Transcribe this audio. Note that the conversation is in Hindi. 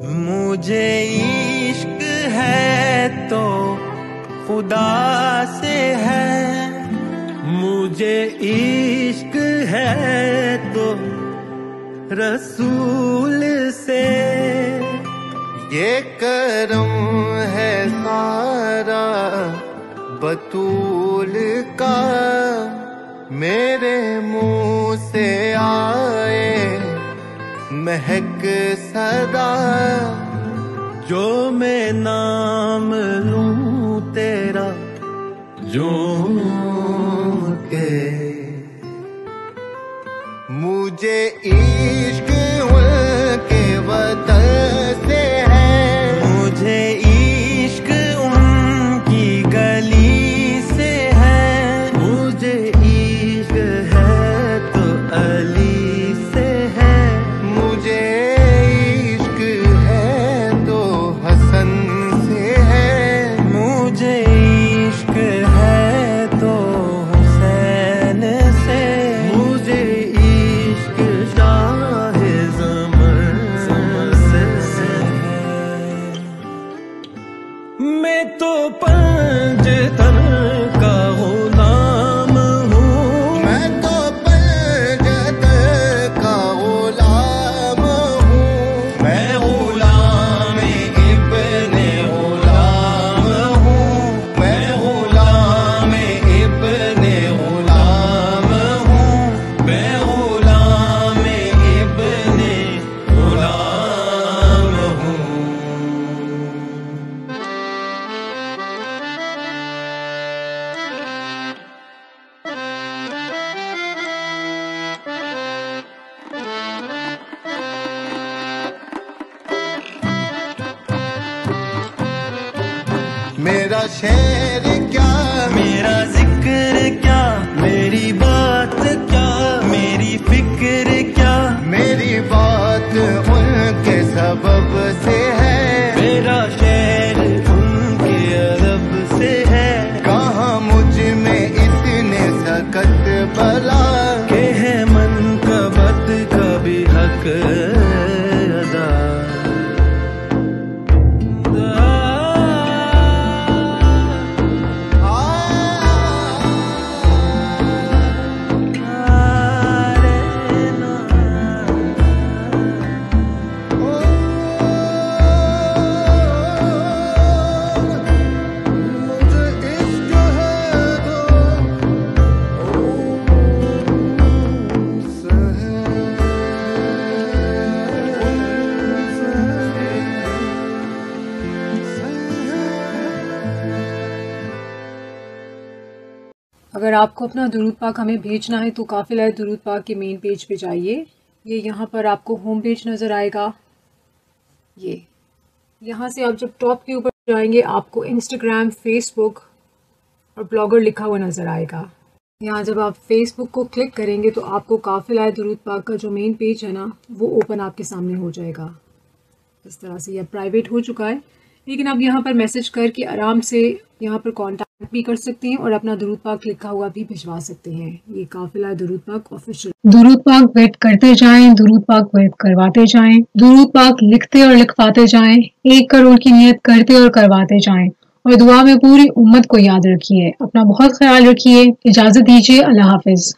मुझे इश्क है तो खुदा से है, मुझे इश्क है तो रसूल से। ये करम है सारा बतूल का, मेरे मुंह से आए महक सदा। जो मैं नाम लूं तेरा झूम के, मुझे इश्क उनके वतन से है, मुझे इश्क उनकी गली से है, मुझे इश्क है तो अली से है, मुझे इश्क है तो हसन से है, मुझे इश्क है तो हुसैन से, मुझे इश्क शाहे ज़मर से है। मैं तो पंजतन का गुलाम हूँ, मैं तो पंजतन का गुलाम हूँ, मैं गुलाम इब्ने गुलाम हूँ, मैं गुलाम इब्ने गुलाम हूँ, मैं गुलाम इब्ने गुलाम हूँ। मेरा शेर क्या, मेरा जिक्र क्या, मेरी बात क्या, मेरी फिक्र क्या, मेरी बात उनके सबब से है, मेरा शेर उनके अदब से है। कहाँ मुझ में इतने सकत बला के है मनकबत का भी हक अदा। अगर आपको अपना दुरूद पाक हमें भेजना है तो काफिला दुरूद पाक के मेन पेज पे जाइए। ये यहाँ पर आपको होम पेज नज़र आएगा। ये यहाँ से आप जब टॉप के ऊपर जाएंगे आपको इंस्टाग्राम, फेसबुक और ब्लॉगर लिखा हुआ नज़र आएगा। यहाँ जब आप फेसबुक को क्लिक करेंगे तो आपको काफिला दुरूद पाक का जो मेन पेज है ना वो ओपन आपके सामने हो जाएगा। इस तरह से यह प्राइवेट हो चुका है, लेकिन आप यहाँ पर मैसेज करके आराम से यहाँ पर कांटेक्ट भी कर सकते हैं और अपना दुरूद पाक लिखा हुआ भी भिजवा सकते हैं। ये काफिला दुरूद पाक ऑफिशियल। दुरूद पाक वेट करते जाएं, दुरूद पाक वेट करवाते जाएं, दुरूद पाक लिखते और लिखवाते जाएं, 1 करोड़ की नियत करते और करवाते जाएं और दुआ में पूरी उम्मत को याद रखिए। अपना बहुत ख्याल रखिए। इजाजत दीजिए। अल्लाह हाफिज।